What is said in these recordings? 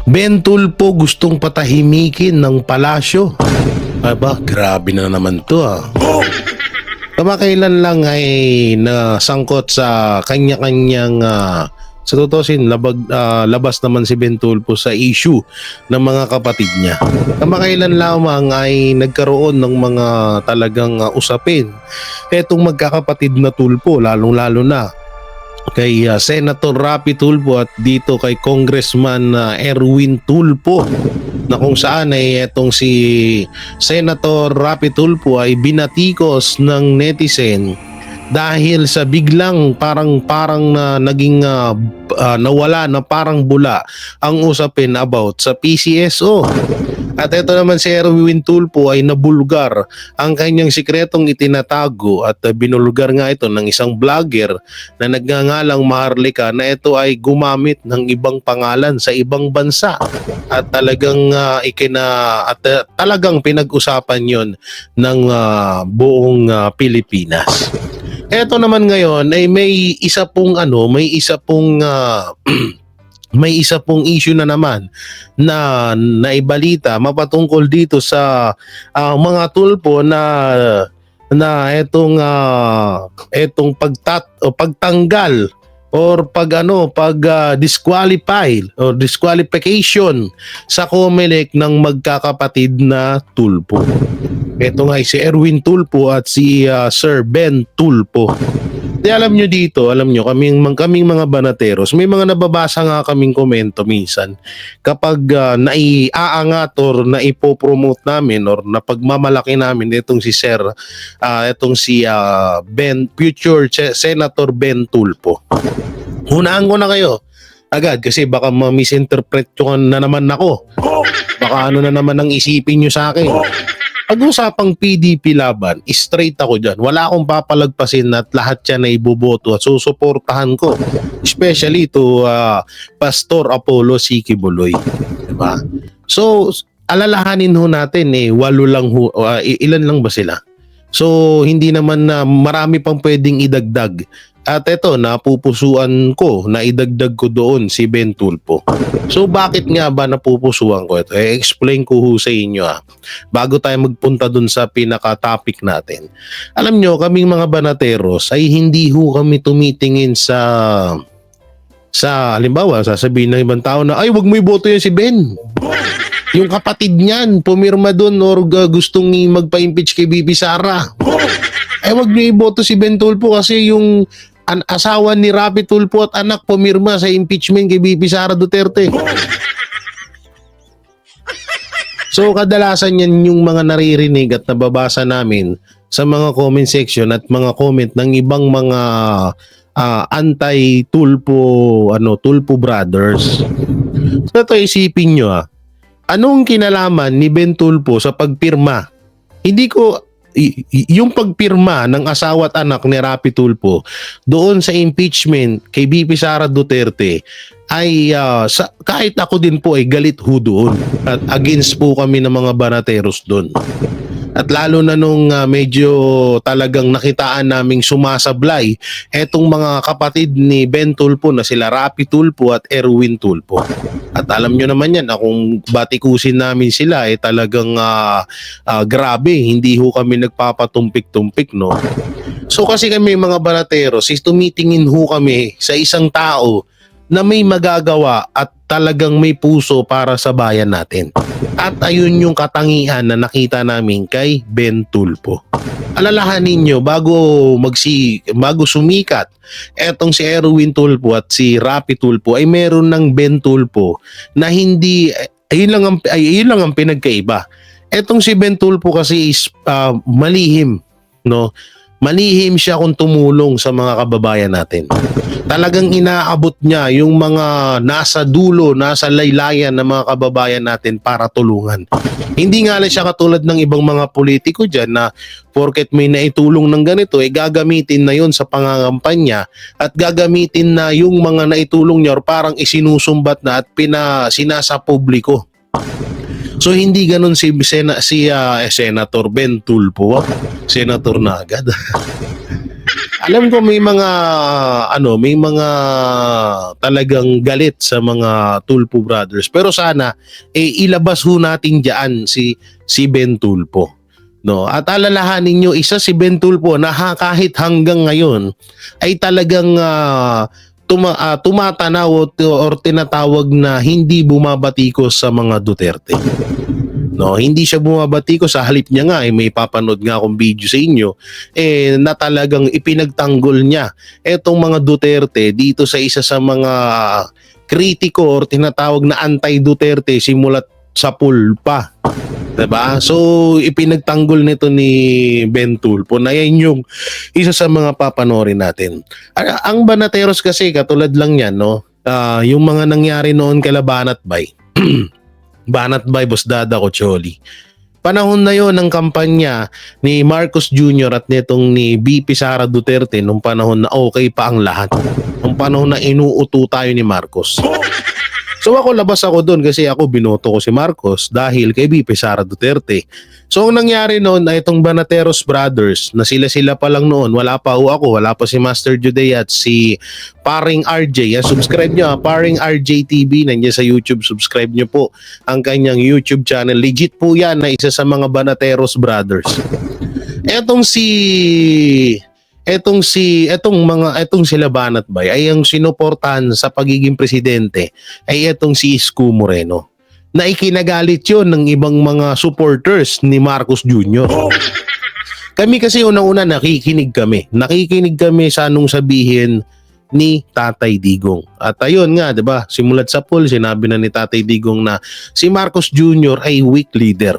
Ben Tulfo gustong patahimikin ng palasyo. Aba, grabe na naman to ah. Kamakailan lang ay nasangkot sa kanya-kanyang sa tutusin, labas naman si Ben Tulfo sa issue ng mga kapatid niya. Kamakailan lamang ay nagkaroon ng mga talagang usapin. Etong magkakapatid na Tulfo, lalong-lalo na kay Senator Rapi Tulfo at dito kay Congressman Erwin Tulfo, na kung saan ay etong si Senator Rapi Tulfo ay binatikos ng netizen dahil sa biglang parang na naging nawala na parang bula ang usapin about sa PCSO. At ito naman si Erwin Tulfo ay nabulgar ang kanyang sikretong itinatago at binulgar nga ito ng isang vlogger na nagngangalang Maharlika na ito ay gumamit ng ibang pangalan sa ibang bansa. At talagang talagang pinag-usapan yon ng buong Pilipinas. Eto naman ngayon ay may isa pong may isa pong issue na naman na naibalita mapatungkol dito sa mga Tulfo na etong pagtanggal or disqualify or disqualification sa COMELEC ng magkakapatid na Tulfo. Ito nga si Erwin Tulfo at si Sir Ben Tulfo. Di alam nyo dito, kaming mga banateros, may mga nababasa nga kaming komento minsan kapag naiaangat or naipopromote namin or napagmamalaki namin itong si Sir, future Senator Ben Tulfo. Hunaan ko na kayo agad kasi baka ma-misinterpret na naman ako. Baka ano na naman ang isipin nyo sa akin. Pag-usapang PDP laban, straight ako dyan. Wala akong papalagpasin at lahat yan na iboboto at susuportahan ko. Especially to Pastor Apollo C. Quiboloy. Diba? So, alalahanin ho natin ilan lang ba sila? So, hindi naman na marami pang pwedeng idagdag. At eto, napupusuan ko, naidagdag ko doon si Ben Tulfo. So bakit nga ba napupusuan ko ito? Explain ko ho sa inyo bago tayo magpunta doon sa pinaka-topic natin. Alam nyo, kaming mga banateros ay hindi ho kami tumitingin sa halimbawa, sasabihin ng ibang tao na, ay wag mo iboto yan si Ben. Yung kapatid niyan, pumirma doon or gustong magpa-impeach kay Bibi Sara. Ay wag niyo iboto si Ben Tulfo kasi yung asawa ni Rapi Tulfo at anak pumirma sa impeachment kay Bibi Sara Duterte. So kadalasan yan yung mga naririnig at nababasa namin sa mga comment section at mga comment ng ibang mga anti-Tulfo Tulfo brothers. So ito, isipin nyo anong kinalaman ni Ben Tulfo sa pagpirma? Hindi ko yung pagpirma ng asawa at anak ni Rapi Tulfo doon sa impeachment kay Bibi Sara Duterte ay kahit ako din po ay galit ho doon at against po kami ng mga banateros doon. At lalo na nung medyo talagang nakitaan naming sumasablay etong mga kapatid ni Ben Tulfo na sila Rapi Tulfo at Erwin Tulfo. At alam nyo naman yan, kung batikusin namin sila talagang grabe, hindi ho kami nagpapatumpik-tumpik, no? So kasi kami mga banateros, tumitingin ho kami sa isang tao na may magagawa at talagang may puso para sa bayan natin. At ayun yung katangian na nakita namin kay Ben Tulfo. Alalahanin nyo, bago sumikat etong si Erwin Tulfo at si Rapi Tulfo ay meron ng Ben Tulfo na hindi, ayun lang ang pinagkaiba. Etong si Ben Tulfo kasi is malihim, no? Malihim siya kung tumulong sa mga kababayan natin. Talagang inaabot niya yung mga nasa dulo, nasa laylayan ng mga kababayan natin para tulungan. Hindi nga lang siya katulad ng ibang mga politiko dyan na porket may naitulong ng ganito, gagamitin na yun sa pangangampanya at gagamitin na yung mga naitulong niya or parang isinusumbat na at sinasa publiko. So hindi ganun si Senator Ben Tulfo. Senator na agad. Alam ko may mga may mga talagang galit sa mga Tulpo brothers. Pero sana ilabas ho natin diyan si Ben Tulpo. No, at alalahanin niyo isa si Ben Tulpo na kahit hanggang ngayon ay talagang tumatanaw or tinatawag na hindi bumabatikos sa mga Duterte. No, hindi siya bumabati ko, sa halip niya nga may papanood nga akong video sa inyo na talagang ipinagtanggol niya etong mga Duterte dito sa isa sa mga kritiko or tinatawag na anti-Duterte simulat sa pool pa. Diba? So, ipinagtanggol nito ni Ben Tulpo na yan yung isa sa mga papanorin natin. Ang Banateros kasi, katulad lang yan, no? Yung mga nangyari noon kay Banat Bay, Banat Bay, Boss Dada Cocholi. Panahon na yon ng kampanya ni Marcos Jr. at nitong ni VP Sara Duterte nung panahon na okay pa ang lahat. Nung panahon na inuuto tayo ni Marcos. So ako labas ako doon kasi ako binoto ko si Marcos dahil kay VP Sara Duterte. So ang nangyari noon ay itong Banateros Brothers na sila pa lang noon. Wala pa ako, wala pa si Master Juday at si Paring RJ. Yan, subscribe nyo, Paring RJ TV, nandiyan sa YouTube. Subscribe nyo po ang kanyang YouTube channel. Legit po yan na isa sa mga Banateros Brothers. Etong sila Banat Bay ay ang sinuportahan sa pagiging presidente ay etong si Isko Moreno na ikinagalit yon ng ibang mga supporters ni Marcos Jr. Kami kasi unang-una nakikinig kami sa anong sabihin ni Tatay Digong. At ayun nga, 'di ba? Simulat sa poll sinabi na ni Tatay Digong na si Marcos Jr. ay weak leader.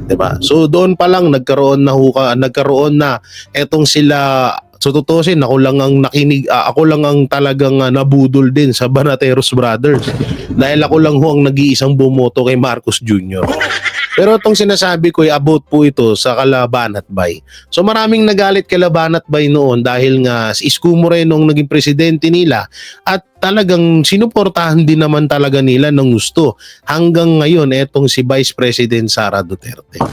'Di ba? So doon pa lang nagkaroon na etong sila. So tutusin, ako lang ang talagang nabudol din sa Banateros Brothers dahil ako lang ho ang nag-iisang bumoto kay Marcos Jr. Pero itong sinasabi ko ay about po ito sa Banat Bay. So maraming nagalit kay Banat Bay noon dahil nga si Isko Moreno ang naging presidente nila at talagang sinuportahan din naman talaga nila ng gusto. Hanggang ngayon etong si Vice President Sara Duterte.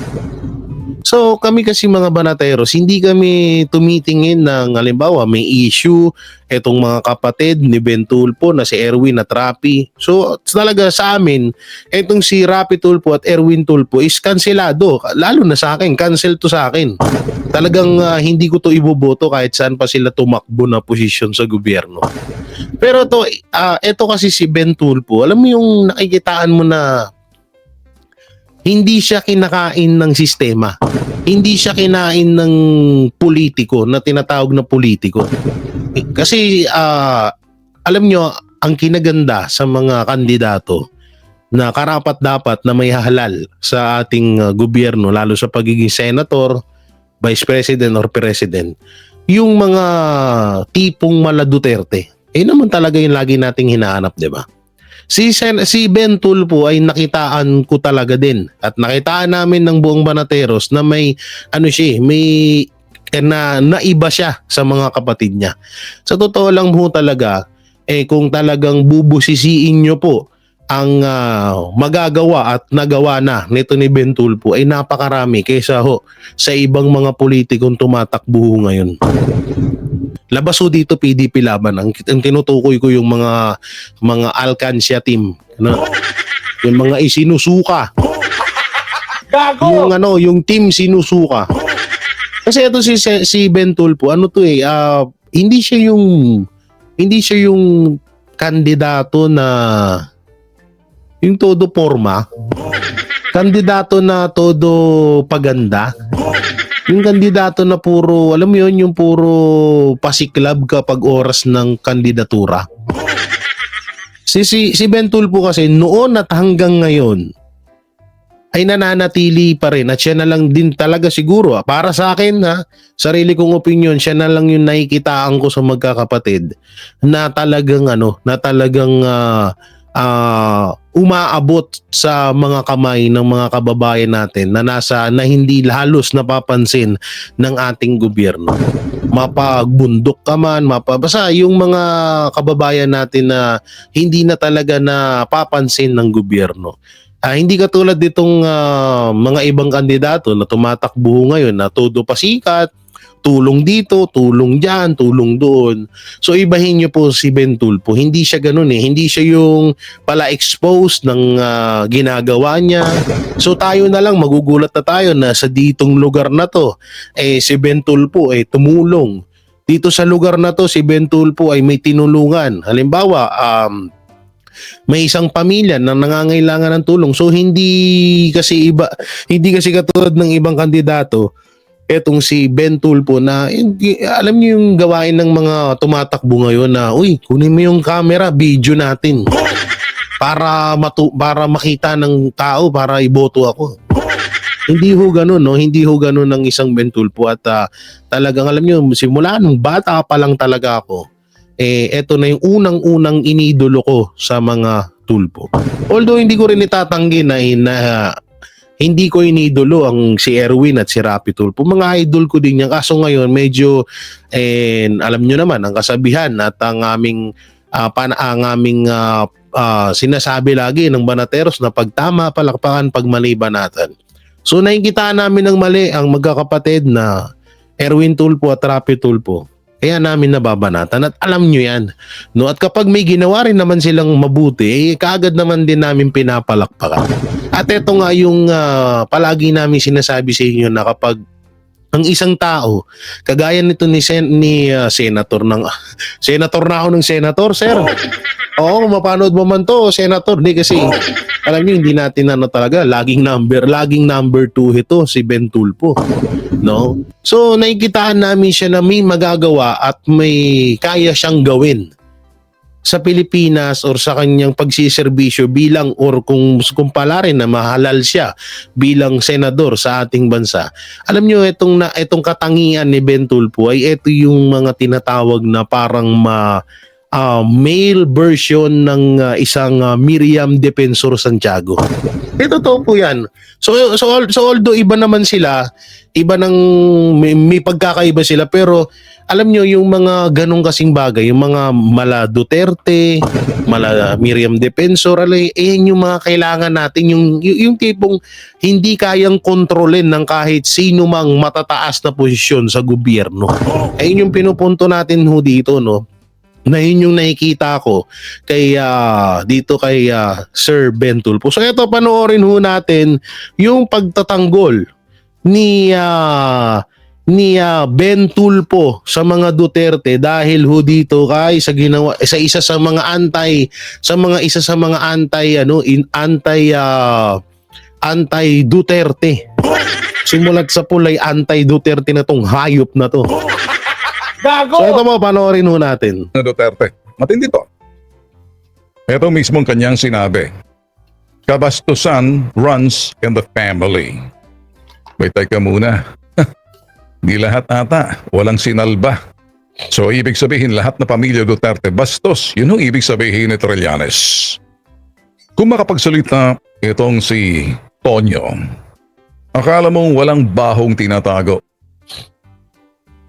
So kami kasi mga Banateros, hindi kami tumitingin ng halimbawa may issue etong mga kapatid ni Ben Tulpo na si Erwin at Rapi. So talaga sa amin, etong si Rapi Tulpo at Erwin Tulpo is kanselado. Lalo na sa akin, cancel to sa akin. Talagang hindi ko to iboboto kahit saan pa sila tumakbo na posisyon sa gobyerno. Pero eto kasi si Ben Tulpo, alam mo yung nakikitaan mo na hindi siya kinakain ng sistema. Hindi siya kinain ng politiko na tinatawag na politiko. Kasi alam nyo, ang kinaganda sa mga kandidato na karapat-dapat na may halal sa ating gobyerno, lalo sa pagiging senator, vice president or president, yung mga tipong mala Duterte, naman talaga yung lagi nating hinahanap, di ba? Si Ben Tulpo ay nakitaan ko talaga din at nakitaan namin ng buong Banateros na may naiba siya sa mga kapatid niya. Sa totoo lang po talaga kung talagang bubusisiin nyo po ang magagawa at nagawa na nito ni Ben Tulpo ay napakarami kaysa sa ibang mga politikong tumatakbo ngayon. Labas ho dito PDP laban. Ang tinutukoy ko yung mga Alcancia team. Yung mga isinusuka. Gago! Yung team sinusuka. Kasi ito si Ben Tulpo, hindi siya yung kandidato na yung todo forma. Kandidato na todo paganda. Yung kandidato na puro, alam mo yun, yung puro pasiklab kapag oras ng kandidatura. Si Ben Tulpo kasi noon at hanggang ngayon ay nananatili pa rin at siya na lang din talaga siguro. Para sa akin, sarili kong opinion, siya na lang yung nakikitaan ko sa magkakapatid na talagang umaabot sa mga kamay ng mga kababayan natin na hindi halos napapansin ng ating gobyerno. Mapagbundok ka man, basta yung mga kababayan natin na hindi na talaga napapansin ng gobyerno. Hindi katulad ditong mga ibang kandidato na tumatakbo ngayon na todo pasikat, tulong dito, tulong diyan, tulong doon. So ibahin niyo po si Ben Tulfo. Hindi siya ganoon eh. Hindi siya yung pala exposed ng ginagawa niya. So tayo na lang magugulat na tayo na sa ditong lugar na to si Ben Tulfo tumulong. Dito sa lugar na to si Ben Tulfo ay may tinulungan. Halimbawa, may isang pamilya na nangangailangan ng tulong. So hindi kasi katulad ng ibang kandidato etong si Ben Tulfo na alam niyo yung gawain ng mga tumatakbo ngayon na uy, kunin mo yung camera, video natin para makita ng tao para iboto ako. Hindi ho ganun, no? Hindi ho ganun ng isang Ben Tulfo at talagang alam niyo simula nung bata pa lang talaga ako eto na yung unang-unang inidolo ko sa mga Tulfo. Although hindi ko rin itatanggi na hindi ko inidolo ang si Erwin at si Rapi Tulfo. Mga idol ko din yan. Kaso ngayon medyo alam nyo naman ang kasabihan at ang aming sinasabi lagi ng Banateros na pagtama palakpakan, pag mali banatan. So nakikita namin ng mali ang magkakapatid na Erwin Tulfo at Rapi Tulfo. Kaya namin nababanatan at alam nyo yan. No? At kapag may ginawa rin naman silang mabuti, kaagad naman din namin pinapalakpakan. At ito nga yung palagi namin sinasabi sa inyo na kapag ang isang tao, kagaya nito ni senator senator na ako ng senator, sir. Oo, mapanood mo man to, senator. Hindi kasi, alam niyo, hindi natin talaga, laging number 2 ito, si Ben Tulfo. No? So, nakikitaan namin siya na may magagawa at may kaya siyang gawin sa Pilipinas or sa kanyang pagsiservisyo bilang or kung pala rin na mahalal siya bilang senador sa ating bansa. Alam niyo itong katangian ni Ben Tulfo ay ito yung mga tinatawag na parang male version ng isang Miriam Defensor Santiago. Totoo po yan. So although iba naman sila, iba ng may pagkakaiba sila, pero alam nyo yung mga ganong kasing bagay, yung mga mala Duterte, mala Miriam Defensor, yung mga kailangan natin, yung tipong hindi kayang kontrolin ng kahit sino mang matataas na posisyon sa gobyerno. Ayun yung pinupunto natin ho dito, no? Na yun yung nakikita ko dito kay Sir Ben Tulfo. So ito, panoorin ho natin yung pagtatanggol ni Ben Tulfo sa mga Duterte dahil ho dito sa isa sa mga anti Duterte. Simulat sa pulay anti Duterte na tong hayop na to. Gago! So ito mo, panoorin ho natin. Duterte, matindi to. Ito mismong kanyang sinabi. Kabastusan runs in the family. Wait, teka muna. Di lahat ata, walang sinalba. So ibig sabihin lahat na pamilya Duterte bastos. Yun ang ibig sabihin ni Trillanes. Kung makapagsalita itong si Tonyo, akala mong walang bahong tinatago.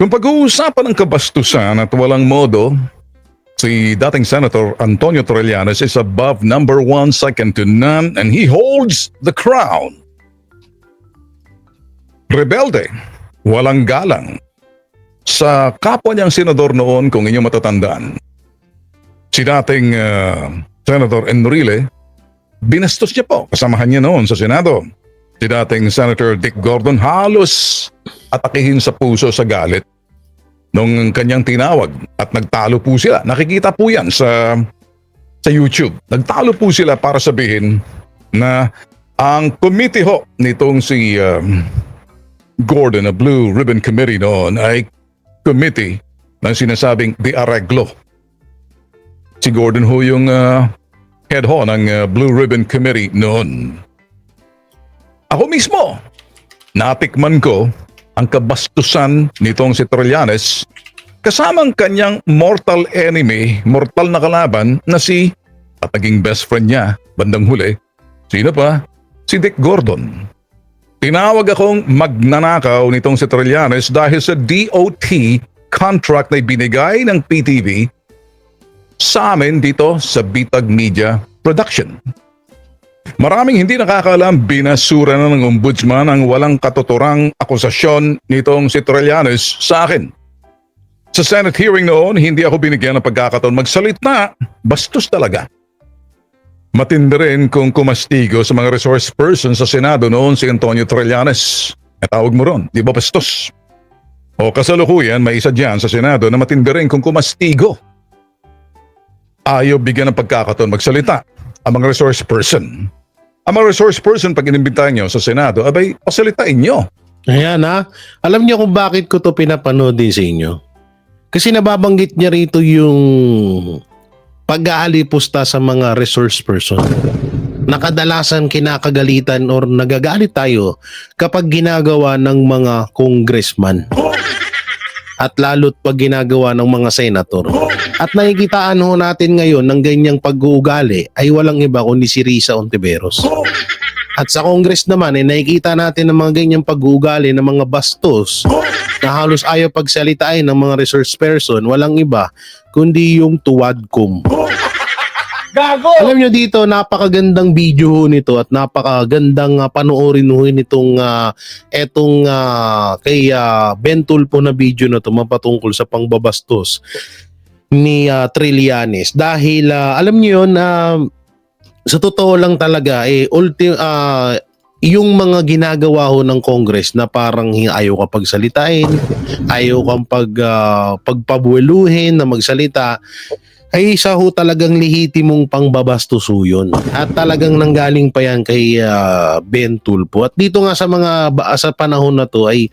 Kung pag-uusapan ng kabastusan at walang modo, si dating Senator Antonio Trillanes is above number 1, second to none, and he holds the crown. Rebelde, walang galang. Sa kapwa niyang senador noon, kung inyong matatandaan, si dating Senator Enrile, binastos niya po, kasamahan niya noon sa Senado. Si dating Senator Dick Gordon halos atakihin sa puso sa galit nung kanyang tinawag at nagtalo po sila. Nakikita po yan sa YouTube. Nagtalo po sila para sabihin na ang committee ho nitong si Gordon, na Blue Ribbon Committee noon, ay committee na sinasabing de arreglo. Si Gordon ho yung head ho ng Blue Ribbon Committee noon. Ako mismo, natikman ko ang kabastusan nitong si Trillanes kasamang kanyang mortal enemy, mortal na kalaban na si at naging best friend niya bandang huli. Sino pa? Si Dick Gordon. Tinawag akong magnanakaw nitong si Trillanes dahil sa DOT contract na binigay ng PTV sa amin dito sa Bitag Media Production. Maraming hindi nakakaalam, binasura na ng ombudsman ang walang katuturang akusasyon nitong si Trillanes sa akin. Sa Senate hearing noon, hindi ako binigyan ng pagkakataon magsalita. Bastos talaga. Matindi rin kung kumastigo sa mga resource person sa Senado noon si Antonio Trillanes. Tawag mo ron, di ba bastos? O kasalukuyan, may isa dyan sa Senado na matindi rin kung kumastigo. Ayaw bigyan ng pagkakataon magsalita ang mga resource person. Ang mga resource person, pag inimbitahan nyo sa Senado, abay, pasalitain nyo. Ayan ha. Alam niyo kung bakit ko to pinapanood din sa inyo? Kasi nababanggit niya rito yung pag-aalipusta sa mga resource person. Nakadalasan kinakagalitan or nagagalit tayo kapag ginagawa ng mga congressman. At lalo't pag ginagawa ng mga senator. At nakikitaan ho natin ngayon ng ganyang pag-uugali ay walang iba kundi si Risa Ontiveros. At sa Congress naman, nakikita natin ng mga ganyang pag-uugali ng mga bastos na halos ayaw pagsalitain ng mga resource person, walang iba kundi yung tuwadkom. Gago! Alam nyo dito, napakagandang video ho nito at napakagandang panoorin ho nitong kay Ben Tulfo na video na ito mapatungkol sa pangbabastos ni Trillanes. Dahil alam nyo yun, sa totoo lang talaga, yung mga ginagawa ho ng Congress na parang ayaw ka pagsalitain, ayaw kang pagpabueluhin na magsalita, ay isa ho talagang lehitimong pangbabastos ho yun. At talagang nanggaling pa yan kay Ben Tulfo. At dito nga sa panahon na to ay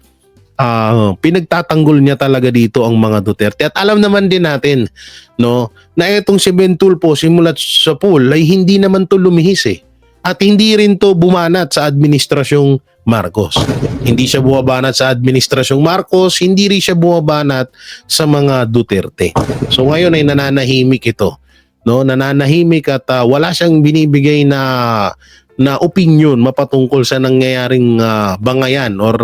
pinagtatanggol niya talaga dito ang mga Duterte. At alam naman din natin, no, na itong si Ben Tulfo simulat sa pool ay hindi naman to lumihis eh. At hindi rin to bumanat sa administrasyong Marcos. Hindi siya bumabanat sa administrasyong Marcos, hindi rin siya bumabanat sa mga Duterte. So ngayon ay nananahimik ito. No, nananahimik at wala siyang binibigay na opinion mapatungkol sa nangyayaring bangayan or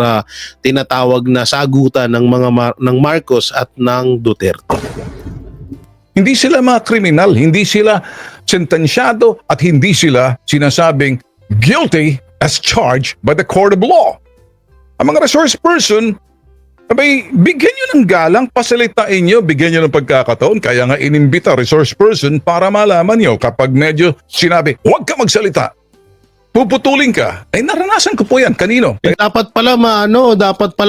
tinatawag na sagutan ng ng Marcos at ng Duterte. Hindi sila mga kriminal, hindi sila sentensyado at hindi sila sinasabing guilty as charged by the court of law. Ang mga resource person, abay, bigyan nyo ng galang, pasalitain nyo, bigyan nyo ng pagkakataon. Kaya nga inimbita resource person para malaman nyo kapag medyo sinabi, huwag ka magsalita, puputulin ka. Ay naranasan ko po yan. Kanino? Dapat pala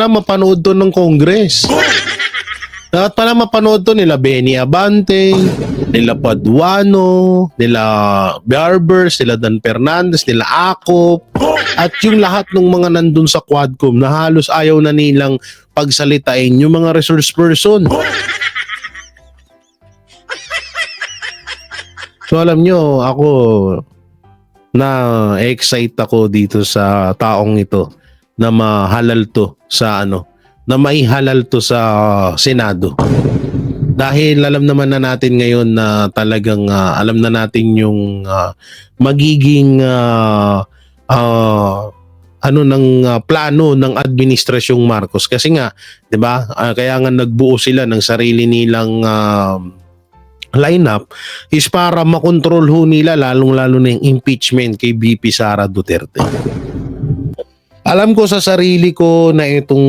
mapanood to ng Congress. Dapat pala mapanood to nila Benny Abante, nila Paduano, nila Barbers, nila Dan Fernandez, nila Acop, at yung lahat ng mga nandun sa Quadcom na halos ayaw na nilang pagsalitain yung mga resource person. So alam nyo, ako na-excite ako dito sa taong ito na mahalal to sa na maihalal to sa Senado. Dahil alam naman na natin ngayon na talagang alam na natin yung magiging plano ng administrasyong Marcos. Kasi nga, 'di ba? Kaya nga nagbuo sila ng sarili nilang lineup is para makontrol ho nila lalong-lalo na yung impeachment kay VP Sara Duterte. Alam ko sa sarili ko na itong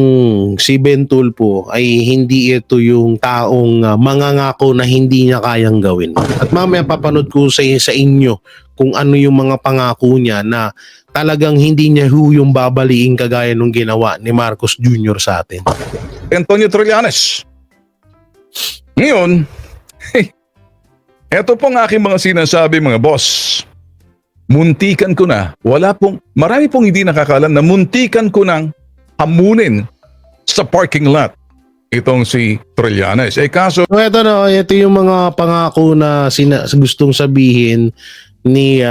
si Ben Tulfo ay hindi ito yung taong mangangako na hindi niya kayang gawin. At mamaya papanood ko sa inyo kung ano yung mga pangako niya na talagang hindi niya yung babaliin kagaya nung ginawa ni Marcos Jr. sa atin. Antonio Trillanes. Ngayon, eto pong aking mga sinasabi mga boss. Muntikan ko na, marami pong hindi nakakaalam na muntikan ko nang hamunin sa parking lot itong si Trillanes. Kaso... So ito yung mga pangako na gustong sabihin ni...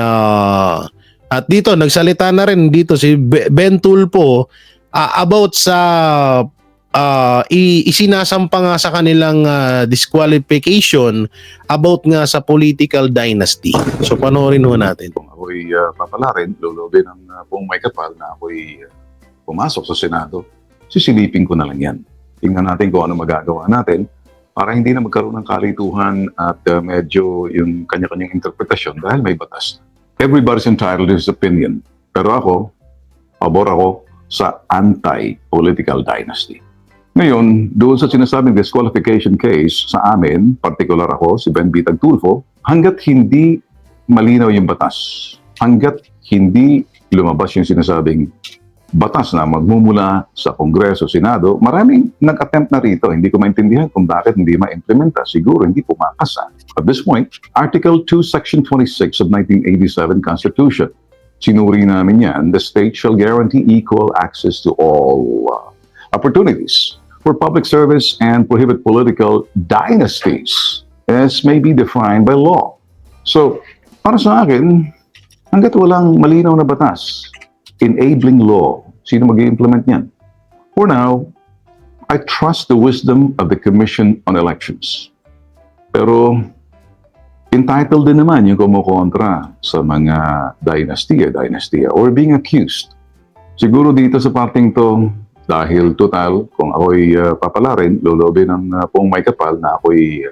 at dito, nagsalita na rin dito si Ben Tulfo about sa... isinasampa nga sa kanilang disqualification about nga sa political dynasty. So panoorin ho natin. Kung ako'y papalarin, lulobin ng buong may kapal na ako'y pumasok sa Senado, sisilipin ko na lang yan. Tingnan natin kung ano magagawa natin para hindi na magkaroon ng kalituhan at medyo yung kanya-kanyang interpretasyon dahil may batas. everybody's entitled to his opinion. Pero pabor ako sa anti-political dynasty. Ngayon, doon sa sinasabing disqualification case sa amin, particular ako, si Ben Bitag Tulfo, hanggat hindi malinaw yung batas, hanggat hindi lumabas yung sinasabing batas na magmumula sa Kongreso, Senado, maraming nag-attempt na rito. Hindi ko maintindihan kung bakit hindi ma-implementa. Siguro hindi pumakasa. At this point, Article 2, Section 26 of 1987 Constitution. Sinuri namin yan, the state shall guarantee equal access to all opportunities for public service and prohibit political dynasties as may be defined by law. So, para sa akin, hanggat walang malinaw na batas, enabling law, sino mag-i-implement niyan? For now, I trust the wisdom of the Commission on Elections. Pero, entitled din naman yung kumukontra sa mga dynasty or being accused. Siguro dito sa parting to, dahil total, kung ako'y papalarin, lulobin ng pong may kapal na ako'y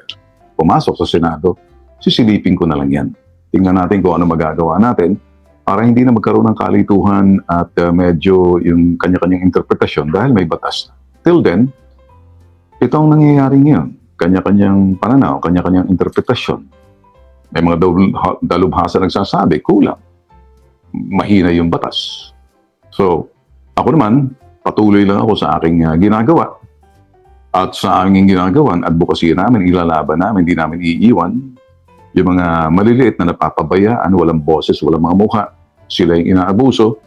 pumasok sa Senado, sisilipin ko na lang yan. Tingnan natin kung ano magagawa natin para hindi na magkaroon ng kalituhan at medyo yung kanya-kanyang interpretasyon dahil may batas na. Till then, ito ang nangyayari ngayon. Kanya-kanyang pananaw, kanya-kanyang interpretasyon. May mga dalubhasa nagsasabi, kulang. Mahina yung batas. So, ako naman, patuloy lang ako sa aking ginagawa. At sa aming ginagawa, advocacy namin, ilalaban namin, hindi namin iiwan. Yung mga maliliit na napapabayaan, walang boses, walang mga mukha. Sila yung inaabuso.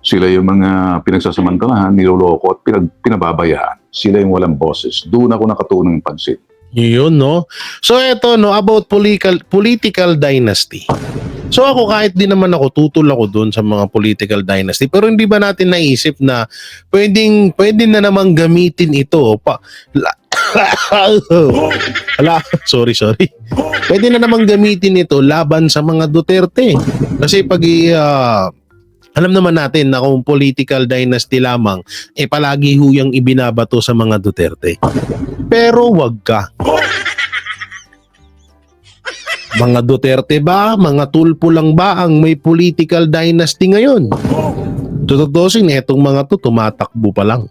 Sila yung mga pinagsasamantalahan, niloloko at pinababayaan. Sila yung walang boses. Doon ako nakatunong pansin. Yun, no? So, eto, no, about political dynasty. So, ako kahit di naman ako, tutol ako dun sa mga political dynasty. Pero hindi ba natin naisip na pwede na namang gamitin ito sorry. Pwede na namang gamitin ito laban sa mga Duterte. Kasi pag alam naman natin na kung political dynasty lamang, palagi huyang ibinabato sa mga Duterte. Pero wag ka. Mga Duterte ba? Mga Tulfo lang ba ang may political dynasty ngayon? Tututusin, etong mga to tumatakbo pa lang.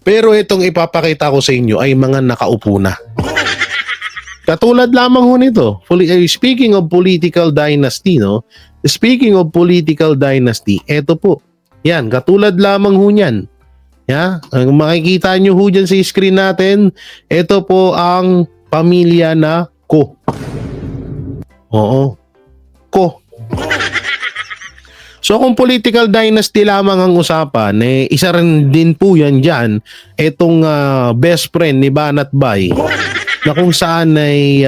Pero itong ipapakita ko sa inyo ay mga nakaupo na. Katulad lamang ho nito. Speaking of political dynasty, no? Speaking of political dynasty, eto po. Yan, katulad lamang ho niyan. Ang makikita nyo ho dyan sa screen natin, ito po ang pamilya na Ko. Oo. Ko. So kung political dynasty lamang ang usapan, isa rin din po yan dyan, itong best friend ni Banat Bay, na kung saan ay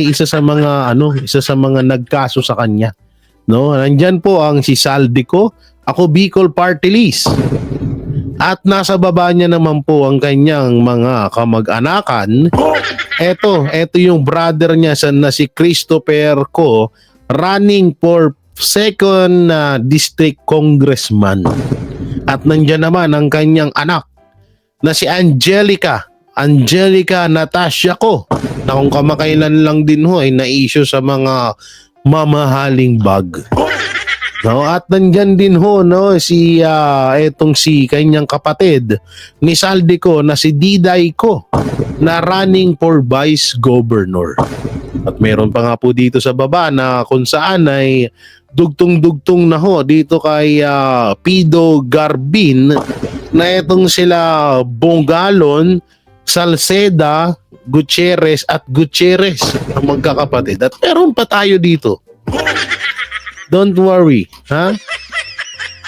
isa sa mga nagkaso sa kanya. No, nandyan po ang si Saldico, ako Bicol Party List. At nasa baba niya naman po ang kanyang mga kamag-anakan. Ito yung brother niya na si Christopher Ko, running for 2nd District Congressman. At nandiyan naman ang kanyang anak na si Angelica Natasha Ko, na kung kamakailan lang din ho ay na-issue sa mga mamahaling bag. No, at nandyan din ho si kanyang kapatid ni Saldico na si Diday Ko, na running for Vice Governor. At meron pa nga po dito sa baba na kung saan ay dugtong-dugtong na ho dito kay Pido Garbin, na itong sila Bongalon, Salceda, Gutierrez at Gutierrez ang magkakapatid. At meron pa tayo dito. Don't worry, ha?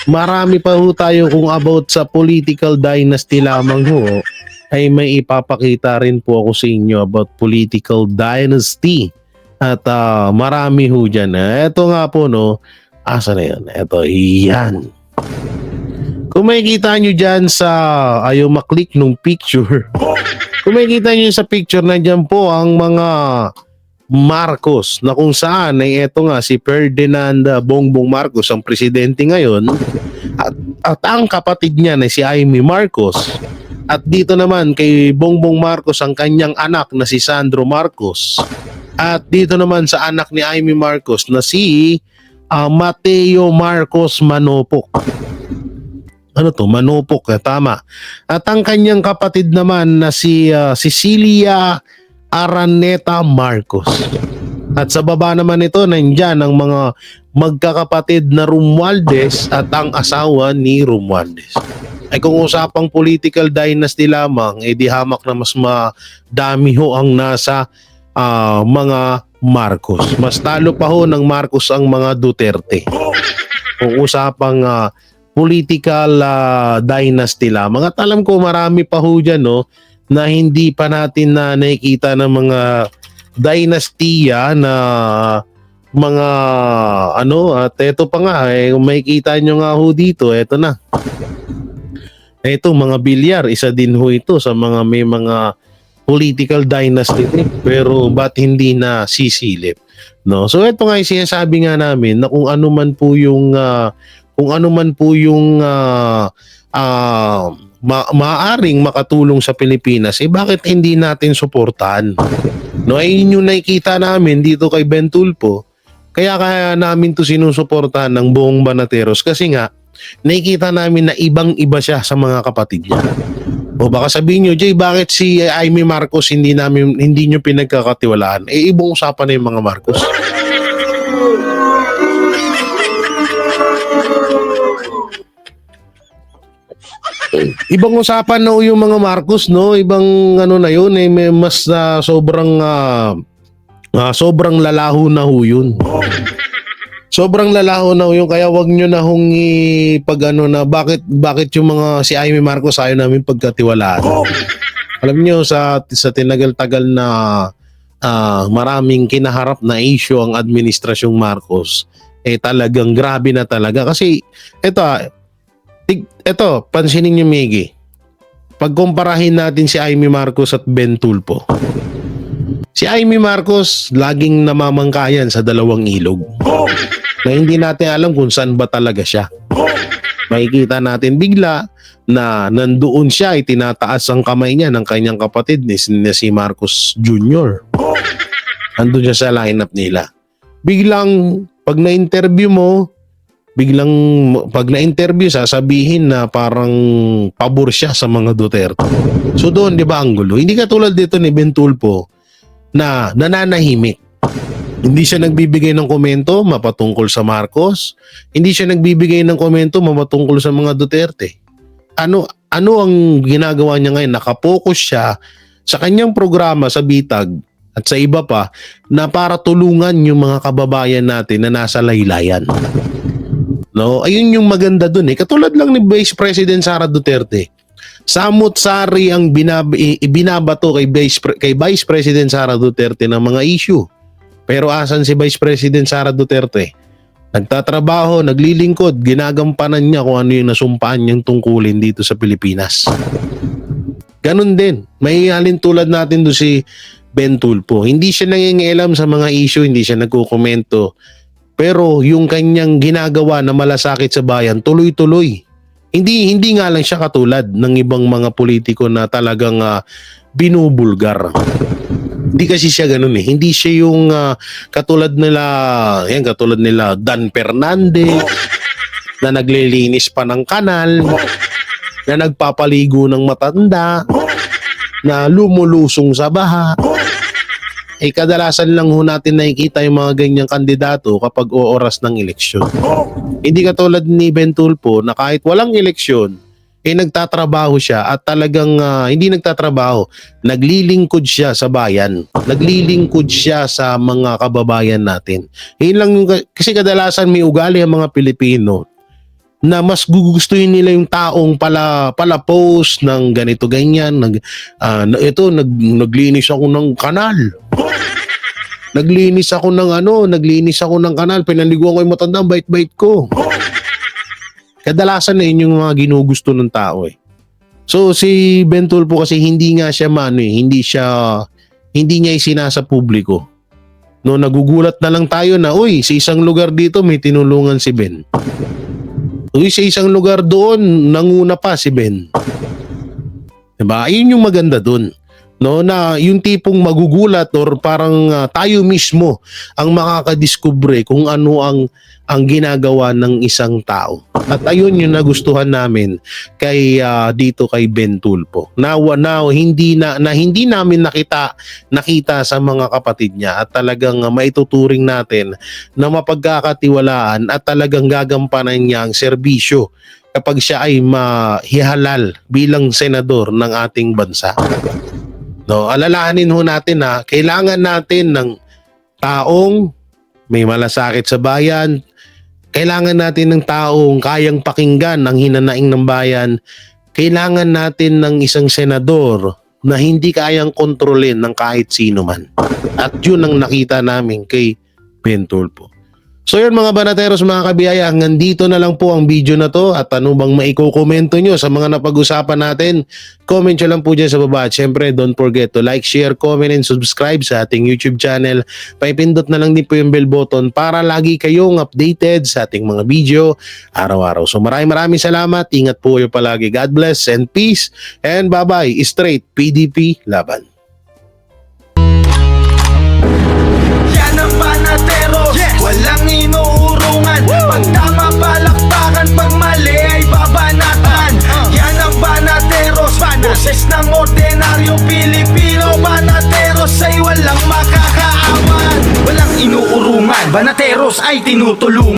Marami pa ho tayo kung about sa political dynasty lamang ho, ay may ipapakita rin po ako sa inyo about political dynasty. At marami ho dyan. Ito nga po, no? Asa na yun? Ito, yan. Kung makikita nyo dyan sa, ayaw maklik nung picture. Kung makikita nyo sa picture, nandyan po ang mga Marcos, na kung saan ay eto nga si Ferdinand Bongbong Marcos ang presidente ngayon, at ang kapatid niya na si Amy Marcos, at dito naman kay Bongbong Marcos ang kanyang anak na si Sandro Marcos, At dito naman sa anak ni Amy Marcos na si Mateo Marcos Manopok. Ano to? Manopok, tama. At ang kanyang kapatid naman na si Cecilia Araneta Marcos. At sa baba naman ito, nandyan ang mga magkakapatid na Romualdez at ang asawa ni Romualdez. Ay kung usapang political dynasty lamang, di hamak na mas madami ho ang nasa mga Marcos. Mas talo pa ho ng Marcos ang mga Duterte. Kung usapang political dynasty lamang. At alam ko marami pa ho dyan, no, na hindi pa natin na nakikita ng mga dynastiya na mga at eto pa nga kung makikita nyo nga ho dito, eto na. Eto mga bilyar, isa din ho ito sa mga may mga political dynasty pero ba't hindi na sisilip, no? So eto nga yung sinasabi nga namin na kung ano man po yung maaaring makatulong sa Pilipinas, bakit hindi natin suportahan? No, ay yun yung nakikita namin dito kay Ben Tulfo. Kaya namin to sinusuportahan ng buong Banateros kasi nga nakikita namin na ibang-iba siya sa mga kapatid niya. O baka sabihin nyo, Jay, bakit si Amy Marcos hindi nyo pinagkakatiwalaan? Ibang usapan na yung mga Marcos. Ibang usapan na yung mga Marcos, no? Ibang na yun, may mas sobrang lalaho na ho yun. Sobrang lalaho na ho yun, kaya wag nyo na hong na bakit yung mga si Amy Marcos ayaw namin pagkatiwalaan. Alam nyo, sa tinagal-tagal na maraming kinaharap na issue ang administrasyong Marcos, talagang grabe na talaga. Kasi Ito, pansinin niyo, Miggy. Pagkumparahin natin si Amy Marcos at Ben Tulfo. Si Amy Marcos laging namamangkayan sa dalawang ilog. Na hindi natin alam kung saan ba talaga siya. Makikita natin bigla na nandoon siya, itinataas ang kamay niya ng kanyang kapatid ni si Marcos Jr. Andun siya sa lineup nila. Biglang pag na-interview mo, pag na-interview sasabihin na parang pabor siya sa mga Duterte. So doon, di ba, ang gulo? Hindi katulad dito ni Ben Tulfo na nananahimik. Hindi siya nagbibigay ng komento mapatungkol sa Marcos. Hindi siya nagbibigay ng komento mapatungkol sa mga Duterte. Ano ang ginagawa niya ngayon? Nakapokus siya sa kanyang programa sa Bitag at sa iba pa na para tulungan yung mga kababayan natin na nasa laylayan. No, ayun yung maganda dun Katulad lang ni Vice President Sara Duterte. Samut-sari ang binabato kay Vice President Sara Duterte ng mga issue. Pero asan si Vice President Sara Duterte? Nagtatrabaho, naglilingkod, ginagampanan niya kung ano yung nasumpaan niyang tungkulin dito sa Pilipinas. Ganun din. May halin tulad natin doon si Ben Tulfo. Hindi siya nangingialam sa mga issue, hindi siya nagkukomento. Pero yung kanyang ginagawa na malasakit sa bayan, tuloy-tuloy. Hindi nga lang siya katulad ng ibang mga politiko na talagang binubulgar. Hindi kasi siya ganun Hindi siya yung katulad nila Dan Fernandez na naglilinis pa ng kanal, na nagpapaligo ng matanda, na lumulusong sa baha. Kadalasan lang ho natin nakikita yung mga ganyang kandidato kapag oras ng eleksyon. Hindi katulad ni Ben Tulfo na kahit walang eleksyon, nagtatrabaho siya at talagang hindi nagtatrabaho, naglilingkod siya sa bayan. Naglilingkod siya sa mga kababayan natin. Yun lang kasi kadalasan may ugali ang mga Pilipino na mas gugustuhin nila yung taong pala post ng ganito ganyan. Naglinis ako ng kanal. Naglinis ako ng kanal, pinaliguan ko yung matanda, bait-bait ko. Kadalasan na yun yung mga ginugusto ng tao So si Ben Tulfo kasi hindi nga siya hindi niya isinasa publiko. No, nagugulat na lang tayo na, sa isang lugar dito may tinulungan si Ben. Sa isang lugar doon, nanguna pa si Ben. Diba? Ayun yung maganda doon. no, na yung tipong magugulat or parang tayo mismo ang makakadiskubre kung ano ang ginagawa ng isang tao. At ayun yung nagustuhan namin kay dito kay Ben Tulfo. Na hindi namin nakita sa mga kapatid niya at talagang maituturing natin na mapagkakatiwalaan at talagang gagampanan niya ang serbisyo kapag siya ay mahihalal bilang senador ng ating bansa. No, alalahanin ho natin na kailangan natin ng taong may malasakit sa bayan. Kailangan natin ng taong kayang pakinggan ang hinanaing ng bayan. Kailangan natin ng isang senador na hindi kayang kontrolin ng kahit sino man. At yun ang nakita namin kay Ben Tulfo. So yun mga banateros, mga kabiyaya, hanggang dito na lang po ang video na to. At ano bang maikukomento nyo sa mga napag-usapan natin, comment nyo lang po dyan sa baba. At syempre, don't forget to like, share, comment, and subscribe sa ating YouTube channel. Paipindot na lang din po yung bell button para lagi kayong updated sa ating mga video araw-araw. So maraming salamat. Ingat po kayo palagi. God bless and peace. And bye-bye. Straight PDP laban. Yan ang Banateros, walang inuurungan. Pag tama palakpakan, pag mali ay babanatan. Yan ang Banateros, boses ng ordinaryong Pilipino. Banateros ay walang makakaawan. Walang inuurungan, Banateros ay tinutulungan.